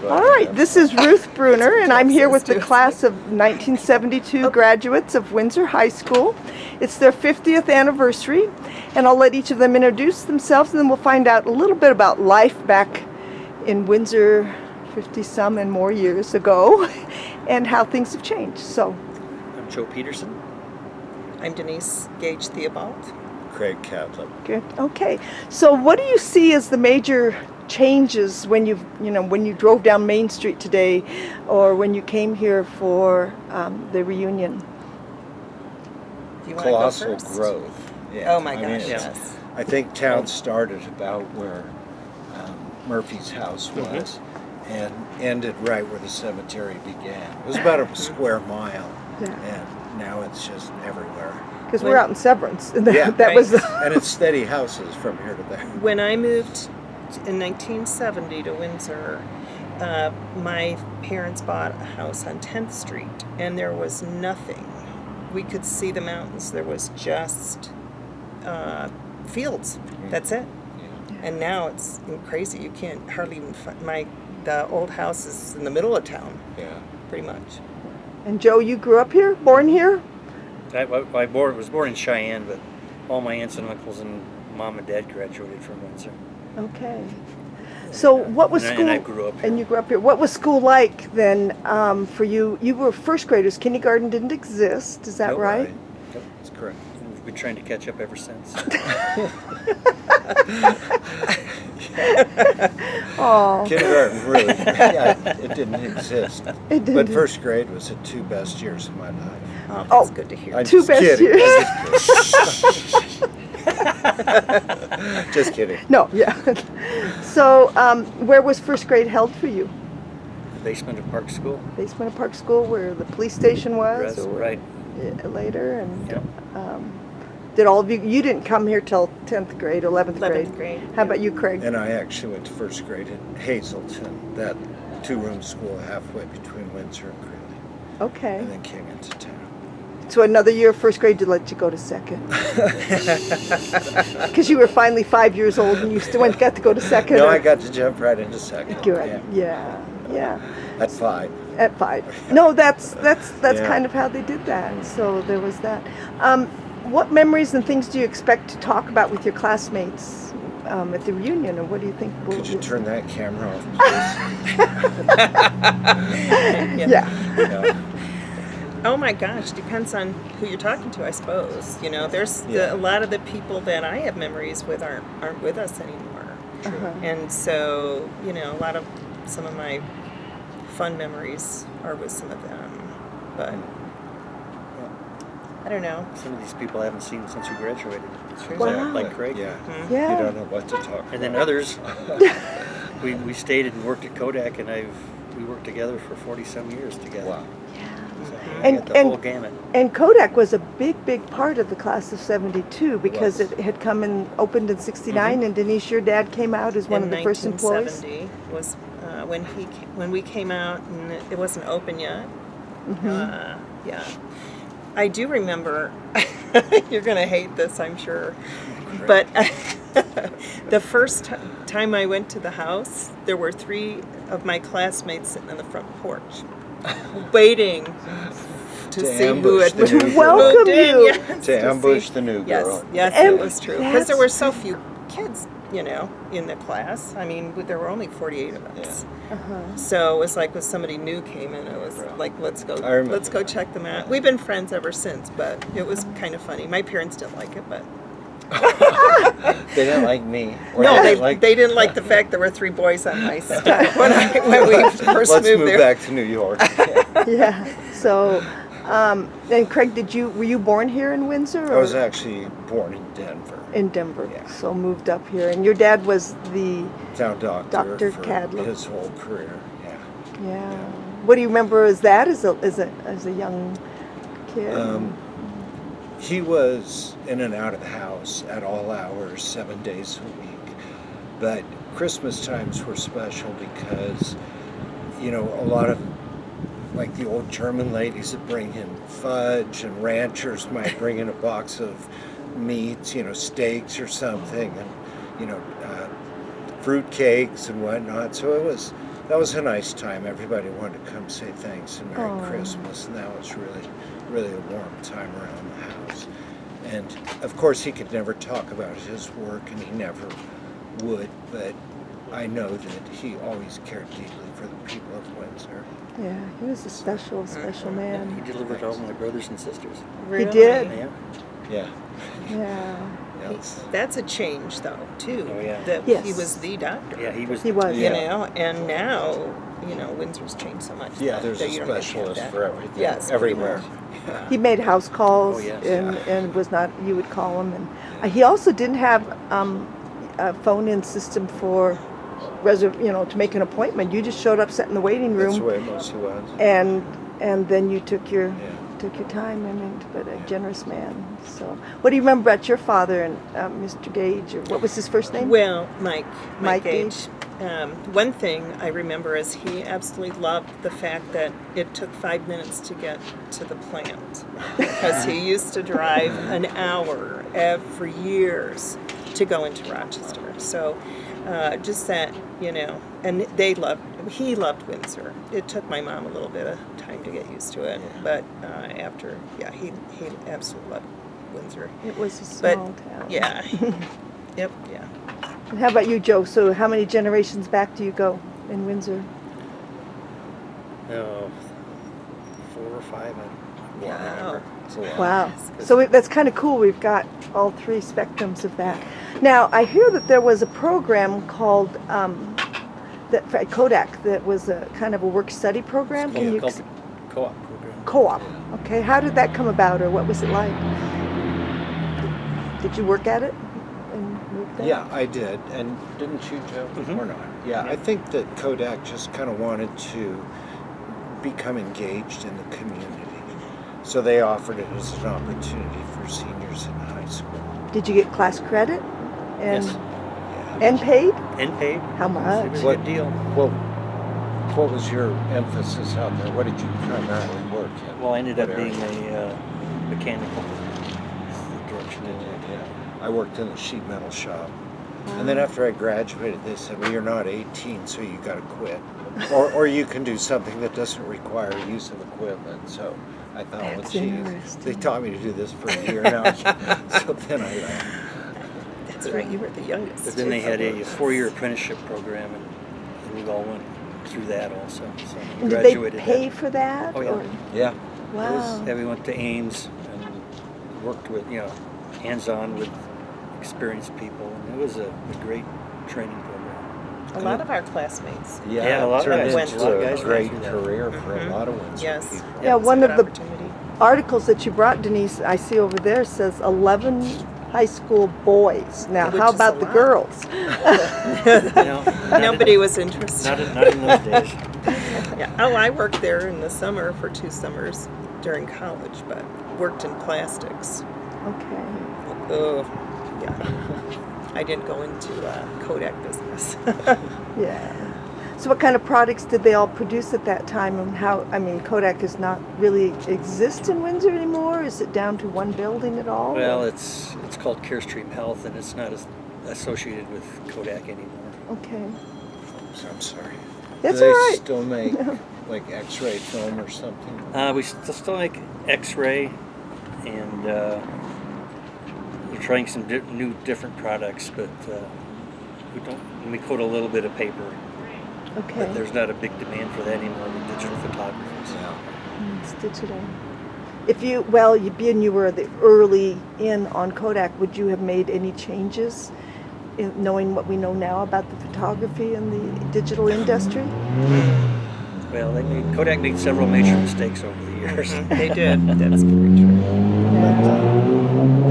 All right, this is Ruth Bruner, and I'm here with the class of 1972 graduates of Windsor High School. It's their 50th anniversary, and I'll let each of them introduce themselves, and then we'll find out a little bit about life back in Windsor 50-some and more years ago, and how things have changed. So, I'm Joe Peterson. I'm Denise Gage Theobald. Craig Kadlub. Good. Okay. So, what do you see as the major changes when when you drove down Main Street today, or when you came here for the reunion? Do you want Colossal to go first? growth. Yeah. Oh my gosh, yes. I think town started about where Murphy's house was and ended right where the cemetery began. It was about a square mile, and now it's just everywhere. Because we're out in Severance, and that right. was And it's steady houses from here to there. When I moved in 1970 to Windsor, my parents bought a house on 10th Street, and there was nothing. We could see the mountains. There was just fields. That's it. And now it's crazy. You can't hardly even find the old house is in the middle of town. Yeah. Pretty much. And Joe, you grew up here, born here? I was born in Cheyenne, but all my aunts and uncles and mom and dad graduated from Windsor. Okay. So what was school? And I grew up here. And you grew up here. What was school like then for you? You were first graders. Kindergarten didn't exist. Is that Nope. right? Yep, that's correct. And we've been trying to catch up ever since. Oh. Kindergarten really, it didn't exist. It didn't. But first grade was the two best years of my life. Oh, that's good to hear. I'm Two just best kidding. years. Just kidding. No, yeah. So where was first grade held for you? The basement of Park School. Basement of Park School, where the police station was? Or Right. Later? And Yep. did all of you didn't come here till 10th grade, 11th grade? 11th grade. How about you, Craig? And I actually went to first grade at Hazelton, that two-room school halfway between Windsor and Greeley, Okay. and then came into town. So another year of first grade to let you go to second. Because you were finally 5 years old and you still got to go to second. No, or- I got to jump right into second. Good. Yeah. At 5. At 5. No, that's Yeah. kind of how they did that. So there was that. What memories and things do you expect to talk about with your classmates at the reunion, or what do you think? Could you turn that camera off, please? Yeah. Oh my gosh, depends on who you're talking to, I suppose. You know, there's a lot of the people that I have memories with aren't with us anymore. And so, some of my fun memories are with some of them. But I don't know. Some of these people I haven't seen since we graduated. Wow. Like Craig. Yeah. Yeah. You don't know what to talk about. And then others, we stayed and worked at Kodak, and we worked together for 40-some years together. Wow. So And- I got the whole gamut. And Kodak was a big part of the class of 72 because it had come and opened in 69, and Denise, your dad came out as one of the first employees. 1970 was when we came out, and it wasn't open yet. Yeah. I do remember, you're going to hate this, I'm sure, but the first time I went to the house, there were 3 of my classmates sitting on the front porch, waiting to see who had ambush the new girl. Welcome moved in. you. Yes, To ambush the new girl. Yes, And it was true. Because there were so few kids, in the class. I mean, there were only 48 of us. So it was like when somebody new came in, it was like, let's go check them out. We've been friends ever since, but it was kind of funny. My parents didn't like it, but They didn't like me. Or no, like, they didn't like the fact there were 3 boys on my side when we first let's moved move there. back to New York. Yeah. So, and Craig, were you born here in Windsor? I Or? was actually born in Denver. In Denver. Yeah. So moved up here, and your dad was the Town doctor for Kadlub. his whole career. Yeah. Yeah. What do you remember as that as a young kid? He was in and out of the house at all hours, 7 days a week. But Christmas times were special because, a lot of, like the old German ladies that bring in fudge, and ranchers might bring in a box of meats, steaks or something, and, fruit cakes and whatnot. So it was that was a nice time. Everybody wanted to come say thanks and Merry Aw. Christmas, and that was really, really a warm time around the house. And of course, he could never talk about his work, and he never would, but I know that he always cared deeply for the people of Windsor. Yeah, he was a special, special He man. delivered to all my brothers and sisters. Really? did? Yeah. Yeah. Yeah. Yes. That's a change, though, too. Oh, yeah. That Yes. he was the doctor. Yeah, he was. He was. You Yeah. know, and now, you know, Windsor's changed so much. Yeah, that- there's that a you don't have to have specialist that. for everything. Yes, Everywhere. He made house calls Oh, yes. and was not, you would call him. And he also didn't have a phone-in system for to make an appointment. You just showed up, sat in the waiting That's the room, way it mostly was. and then you took your time. I mean, but a generous man. So, what do you remember about your father and Mr. Gage? Or what was his first name? Well, Mike Mike Gage. One thing I remember is he absolutely loved the fact that it took 5 minutes to get to the plant because he used to drive an hour for years to go into Rochester. So just that, and he loved Windsor. It took my mom a little bit of time to get used to it, but after, he absolutely loved Windsor. It was a But small town. yeah, yep, yeah. And how about you, Joe? So, how many generations back do you go in Windsor? Oh, 4 or 5. I don't Wow. remember. It's a lot. Wow. So that's kind of cool. We've got all three spectrums of that. Now, I hear that there was a program called at Kodak that was a kind of a work-study program. Called, Can you called the co-op program. co-op? Okay. How did that come about, or what was it like? Did you work at it and move there? Yeah, I did. And didn't you, Joe? Mhm. Or not? Yeah, I think that Kodak just kind of wanted to become engaged in the community. So they offered it as an opportunity for seniors in high school. Did you get class credit? And Yes. and paid? And paid. How It much? was a What- good deal. Well, what was your emphasis out there? What did you primarily work in? Well, I ended up What being area? a mechanical direction. I worked in the sheet metal shop. And then after I graduated, they said, well, you're not 18, so you got to quit. Or you can do something that doesn't require use of equipment. So I thought, well, That's geez, interesting. they taught me to do this for a year now. So then I left. That's right, you were the youngest. But then they had a 4-year apprenticeship program, and we all went through that also. So we And did they graduated. pay for that? Oh, yeah. or- Yeah. Wow. Yeah, we went to Ames and worked with, hands-on with experienced people, and it was a great training program. A lot of our classmates. Yeah, a lot of turned guys- went into a lot of a guys great went through that. career for a Mhm. lot of Windsor Yes. people. Yeah, it was one a of good the opportunity. Articles that you brought, Denise, I see over there says 11 high school boys. Now, Which how is about a the lot. girls? Nobody was interested. Not in those days. Yeah. Oh, I worked there in the summer for 2 summers during college, but worked in plastics. Okay. Oh, yeah. I didn't go into Kodak business. Yeah. So what kind of products did they all produce at that time, and how, Kodak does not really exist in Windsor anymore? Is it down to one building at all? Well, it's called Carestream Health, and it's not associated with Kodak anymore. Okay. I'm sorry. That's Do all they right. still make like X-ray film or something? We still make X-ray, and we're trying some new different products, but we don't. We coat a little bit of paper, Okay. but there's not a big demand for that anymore with digital photography. So. It's digital. If you being you were the early in on Kodak, would you have made any changes in knowing what we know now about the photography and the digital industry? Well, Kodak made several major mistakes over the years. They did. That's very true.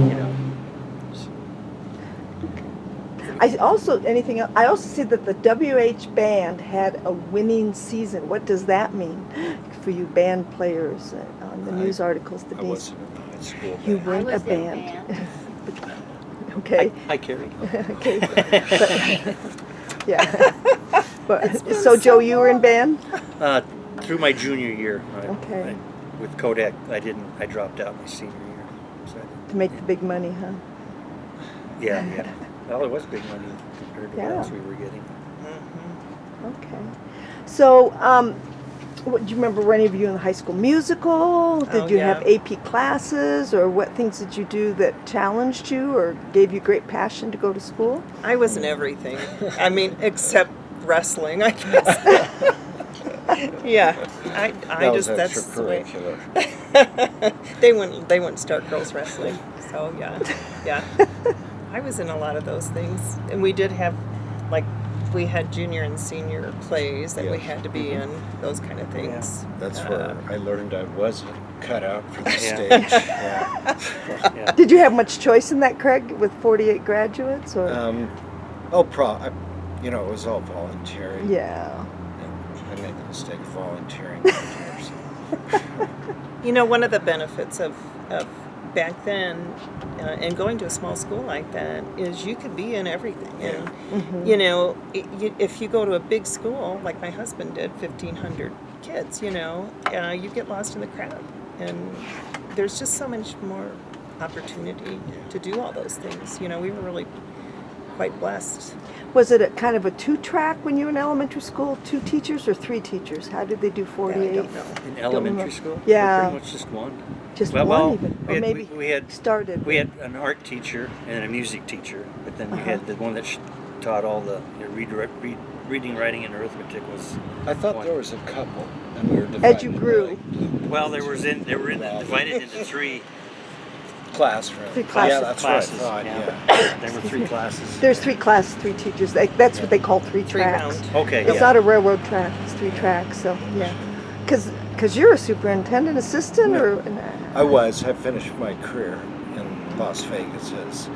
You know, I also see that the WH band had a winning season. What does that mean for you band players on the news articles? I Denise, wasn't in high school. you then. weren't a was in band. Okay. Hi, Carrie. Okay. Yeah. But so Joe, you were in band? Through my junior year. Okay. With Kodak, I dropped out my senior year. So To make the big money, huh? yeah. Well, it was big money compared to what Yeah. else we were getting. Mm-hmm. Okay. So, do you remember, were any of you in the high school musical? Did Oh, you yeah. have AP classes, or what things did you do that challenged you or gave you great passion to go to school? I was in everything. I mean, except wrestling, I guess. Yeah, I That was just that's the way. extracurricular. They wouldn't start girls wrestling. So yeah. I was in a lot of those things, and we did have, like, we had junior and senior plays that we Yes. had to be in, those kind of things. That's where I learned I wasn't cut out for the Yeah. stage. Yeah. Yeah. Did you have much choice in that, Craig, with 48 graduates? Or It was all voluntary. yeah. And I made the mistake of volunteering. One of the benefits of back then, and going to a small school like that, is you could be in everything. And if you go to a big school like my husband did, 1,500 kids, you get lost in the crowd, and there's just so much more opportunity to do all those things. We were really quite blessed. Was it a kind of a 2-track when you were in elementary school? 2 teachers or 3 teachers? How did they do 48? I don't know. In elementary remember. school? Yeah. Pretty much just one. Just Well, one even? we Or had, maybe we had started? we had an art teacher and a music teacher, but then we Uh-huh. had the one that taught all the reading, writing, and arithmetic was. I thought one. there was a couple, and we were As you divided grew. by Well, they were divided into 3 classrooms. 3 classes. Yeah, that's classes. what I thought. Yeah. Yeah. There were 3 classes. There's 3 classes, 3 teachers. That's what they call 3 3 tracks. round. Okay. It's yeah. not a railroad track. It's 3 tracks. So yeah, because you're a superintendent assistant or I finished my career in Las Vegas as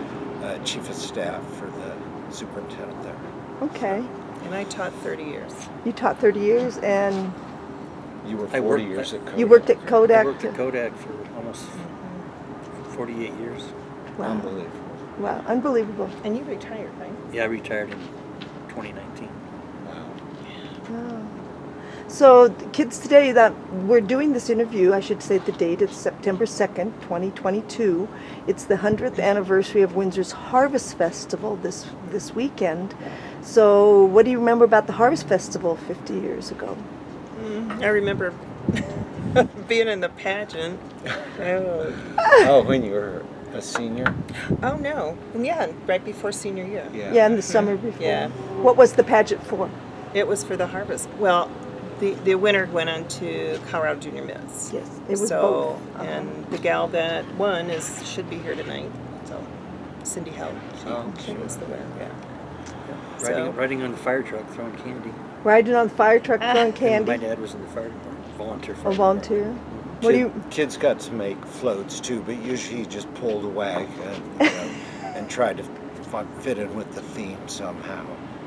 chief of staff for the superintendent there. okay. And I taught 30 years. You taught 30 years and You were I 40 worked years at Kodak. you worked at Kodak. I worked at Kodak for almost 48 years. Wow. Unbelievable. Wow, unbelievable. And you retired, right? Yeah, I retired in 2019. Wow. Wow. So the kids today that we're doing this interview, I should say the date, it's September 2nd, 2022. It's the 100th anniversary of Windsor's Harvest Festival this weekend. So what do you remember about the Harvest Festival 50 years ago? I remember being in the pageant. Oh. Oh, when you were a senior? Oh no! Yeah, right before senior year. Yeah, in the summer before. Yeah. What was the pageant for? It was for the harvest. Well, the winner went on to Colorado Junior Miss. Yes, it was so, both. Uh-huh. And the gal that won should be here tonight. So, Cindy Howe. She sure. was the winner. Yeah. Riding on the fire truck, throwing candy. Riding on the fire truck, throwing And candy. my dad was in the fire department, volunteer fire A volunteer. department. What do you? Kids got to make floats too, but usually you just pulled a wag and tried to fit in with the theme somehow.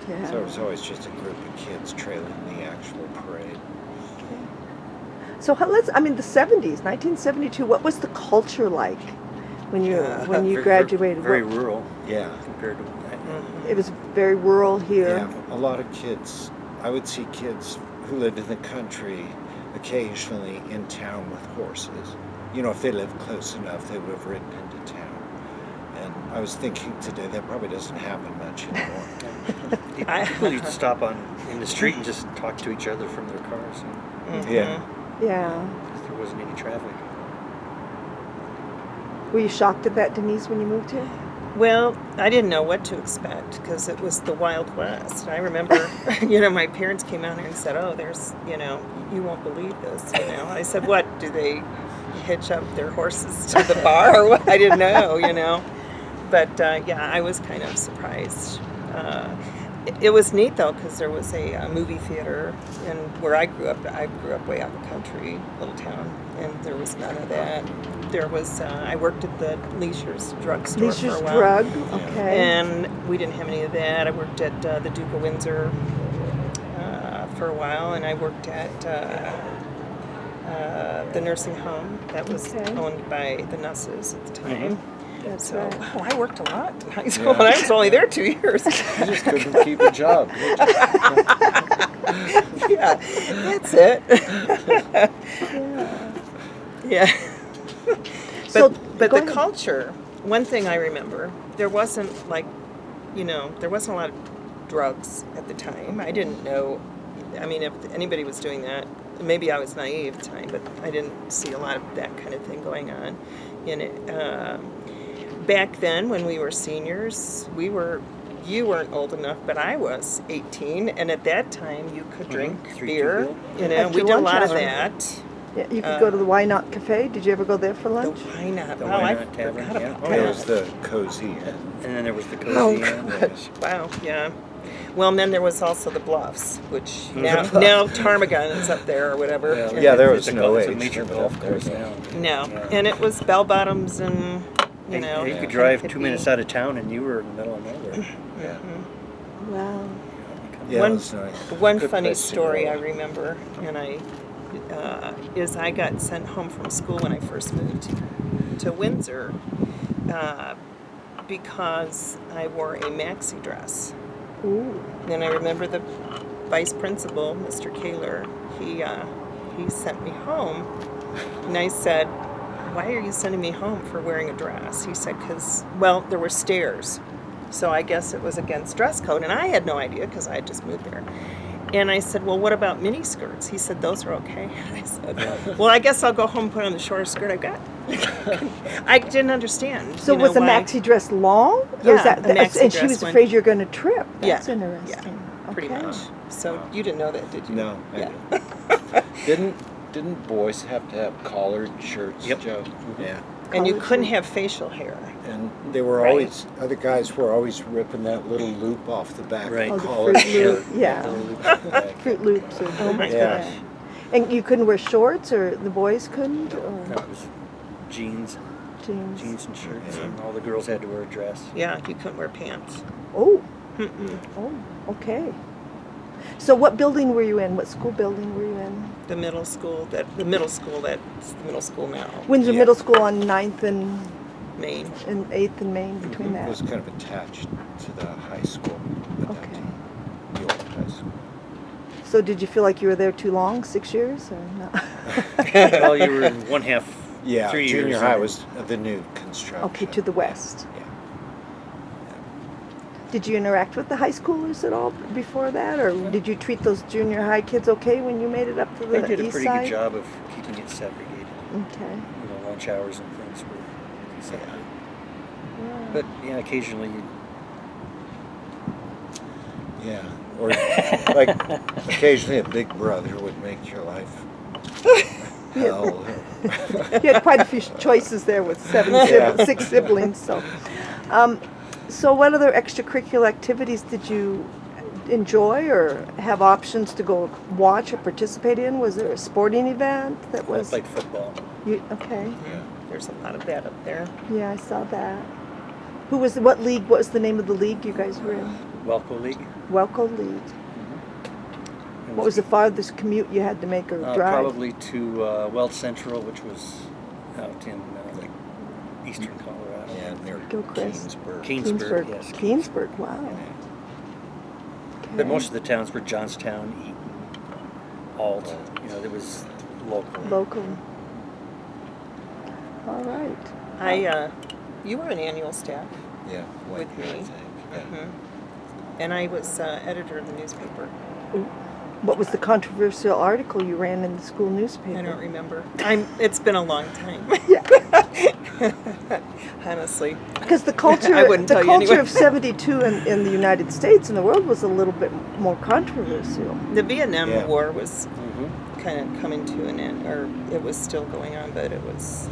Yeah. So it was always just a group of kids trailing the actual parade. So the 70s, 1972. What was the culture like when you Very- graduated? Very What- rural Yeah. compared to. It was very rural here. Yeah, a lot of kids. I would see kids who lived in the country occasionally in town with horses. If they lived close enough, they would have ridden into town. And I was thinking today that probably doesn't happen much anymore. People used to stop in the street and just talk to each other from their cars. Yeah. Yeah. Because there wasn't any traffic. Were you shocked at that, Denise, when you moved here? Well, I didn't know what to expect because it was the Wild West. I remember, my parents came out here and said, "Oh, there's, you won't believe this." I said, "What? Do they hitch up their horses to the bar or what?" I didn't know. But yeah, I was kind of surprised. It was neat though because there was a movie theater, and where I grew up way out in the country, little town, and there was none of that. There was I worked at the Leisure's drugstore Leisure's for a while. Drug. Okay. And we didn't have any of that. I worked at the Duke of Windsor for a while, and I worked at the nursing home that was Okay. owned by the Nusses at the time. That's So, right. wow, I worked a lot in high school, and I was only there 2 years. You just couldn't keep a job, could you? Yeah, that's it. Yeah. So, But go the ahead. culture, one thing I remember, there wasn't there wasn't a lot of drugs at the time. I didn't know I mean, if anybody was doing that, maybe I was naive at the time, but I didn't see a lot of that kind of thing going on. In it, back then, when we were seniors, you weren't old enough, but I was 18, and at that time you could drink 3-2 beer. bill. You know, After we did a lot of lunch hour. that. Yeah, you could go to the Why Not Cafe. Did you ever go there for The lunch? Why Not? The Wow, Why I Not Tavern, forgot yeah. about Oh, that. There was the Cozy Inn. And then there was the Cozy Oh, Inn. Wow, yeah. Well, and then there was also the Bluffs, which The now Ptarmigan is up there or whatever. Well, Yeah, there it's was a no it's a age major limit golf up there, course yeah. now. No, Yeah. and it was bell bottoms and, you And know. you Yeah. could drive 2 hippie. minutes out of town and you were in the middle of nowhere. Yeah. Wow. Yeah, One- it was nice. One Good funny place to story go. I remember, and is I got sent home from school when I first moved to Windsor because I wore a maxi dress. Ooh. And I remember the vice principal, Mr. Kaler, he sent me home, and I said, "Why are you sending me home for wearing a dress?" He said, "'Cause, well, there were stairs, so I guess it was against dress code," and I had no idea because I had just moved there. And I said, "Well, what about mini skirts?" He said, "Those are okay." I said, "Well, I guess I'll go home and put on the shortest skirt I've got." I didn't understand. So you know, was the why- maxi dress long? Yeah, Or is that, the maxi and she dress was went- afraid you're going to trip. That's Yeah, interesting. pretty Okay. much. So you didn't know that, did you? No, I Yeah. Didn't boys have to have collared shirts, Yep. Joe? Yeah. And you College couldn't shirt. have facial hair. And they were Right. always, other guys were always ripping that little loop off the back Right. of Oh, the the collared Fruit Loop, shirt. yeah. The little loop in the back. Fruit Loops. Or Oh my Yeah. gosh. And you couldn't wear shorts, or the boys couldn't, No, or it was jeans jeans? and shirts, Yeah. and all the girls had to wear a dress. Yeah, you couldn't wear pants. Oh, Mm-mm. oh, okay. So what building were you in? What school building were you in? The middle school that's the middle school now. Windsor Yeah. Middle School on 9th and Maine. 8th and Main, between It that. was kind of attached to the high school at that Okay. time, the old high school. So did you feel like you were there too long, 6 years, or not? Well, you were in one half, Yeah, 3 years. junior and high then- was the new construction. Okay, to the west. Yeah. Did you interact with the high schoolers at all before that, or did you treat those junior high kids okay when you made it up to the They did a east pretty side? good job of keeping it segregated. Okay. You know, lunch hours and things were separated. Yeah. But yeah, occasionally you Yeah. Or like occasionally a big brother would make your life hell. You had quite a few choices there with Yeah. 6 siblings. So what other extracurricular activities did you enjoy or have options to go watch or participate in? Was there a sporting event that I was? played football. Okay. Yeah. There's a lot of that up there. Yeah, I saw that. What league? What was the name of the league you guys were in? Welco League. Welco League. It What was the farthest commute you had to make or drive? Probably to Weld Central, which was out in like eastern Colorado. Yeah, near Gilchrist. Keensburg. Keensburg, yes. Keensburg, wow. But Okay. most of the towns were Johnstown, Eaton, Alt. You know, it was local. Local. All right. You were in annual staff, Yeah, With year, I me. think. Yeah. and I was editor of the newspaper. What was the controversial article you ran in the school newspaper? I don't remember. It's been a long time. Honestly. Because the culture, I wouldn't the tell you culture anyway. of '72 in the United States and the world was a little bit more controversial. The Vietnam Yeah. War was Mm-hmm. kind of coming to an end, or it was still going on, but it was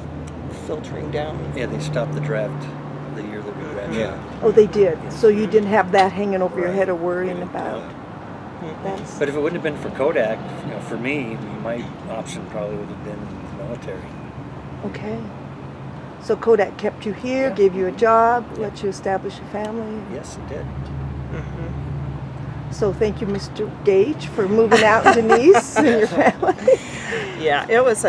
filtering down. Yeah, they stopped the draft the year that we graduated. Yeah. Oh, they did. So you didn't have that hanging over your Right. head or worrying about. Yeah. That's But if it wouldn't have been for Kodak, you know, for me, my option probably would have been the military. okay. So Kodak kept you here, Yeah. gave you a job, let you establish a family. Yes, it did. So thank you, Mr. Gage, for moving out Denise and your family. Yeah, it was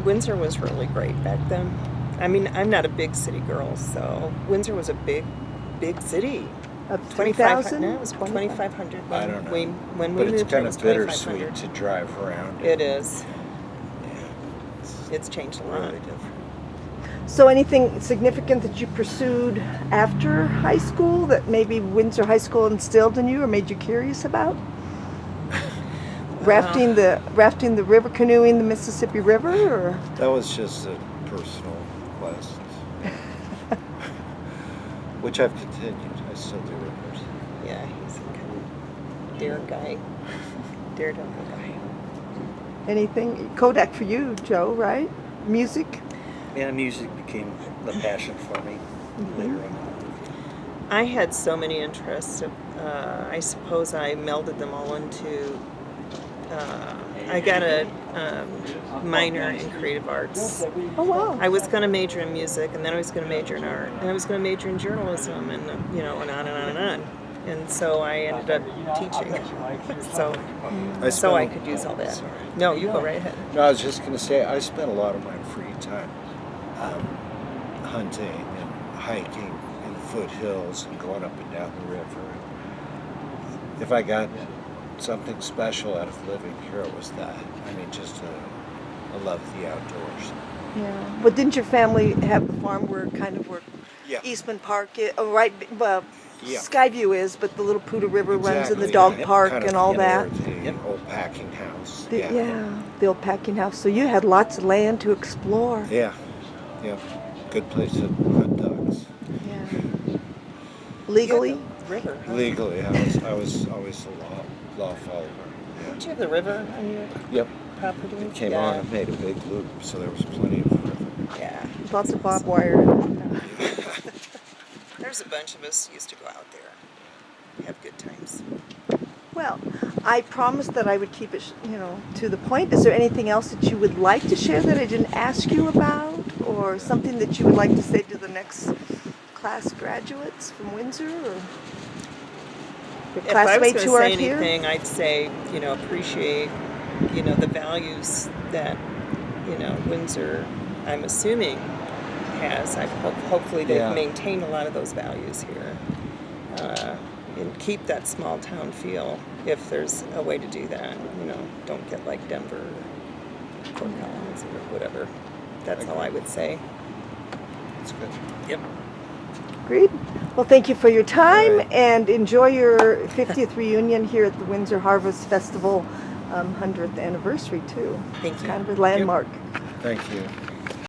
Windsor was really great back then. I mean, I'm not a big city girl, so Windsor was a big city. Of 25,000? 3,000? No, it was 2,500. I don't know. When But we it's moved here, kind it was of 2,500. bittersweet to drive around. It is. Yeah. It's changed a lot. Really different. So anything significant that you pursued after high school that maybe Windsor High School instilled in you or made you curious about? rafting the river, canoeing the Mississippi River, or? That was just a personal quest, which I've continued. I still do rivers. Yeah, he's a kind of daredevil guy. Anything? Kodak for you, Joe, right? Music? Yeah, music became the passion for me later on. I had so many interests. I suppose I melded them all into. I got a minor in creative arts. Oh, wow. I was going to major in music, and then I was going to major in art, and I was going to major in journalism, and and on and on and on. And so I ended up teaching. So I could use all that. Sorry. No, you go right ahead. No, I was just going to say, I spent a lot of my free time hunting and hiking in the foothills and going up and down the river. If I got something special out of living here, it was that. I mean, just a love of the outdoors. Yeah. Well, didn't your family have the farm where Yeah. Eastman Park is? Oh, right. Well, Yeah. Skyview is, but the little Poudre River runs in the Exactly. dog Yeah. park Kind and of all near that. The old packing house. The old packing house. So you had lots of land to explore. Yeah. Good place to hunt ducks. Yeah. Legally? You have the river. Huh? Legally, I was always a law follower. Did you have the river on your Yep. property? It came on and made a big loop, so there was plenty of river. Yeah. Lots of barbed wire. There's a bunch of us used to go out there. We have good times. Well, I promised that I would keep it, to the point. Is there anything else that you would like to share that I didn't ask you about, or something that you would like to say to the next class graduates from Windsor, or your If I was classmates going who to are say here? anything, I'd say, appreciate, the values that, Windsor, I'm assuming, has. Hopefully they've Yeah. maintained a lot of those values here. And keep that small town feel if there's a way to do that. Don't get like Denver or Fort Collins or whatever. That's all I would say. It's good. Yep. Agreed. Well, thank you for your time, All right. and enjoy your 50th reunion here at the Windsor Harvest Festival 100th anniversary, too. Thank It's you. kind of a landmark. Thank you.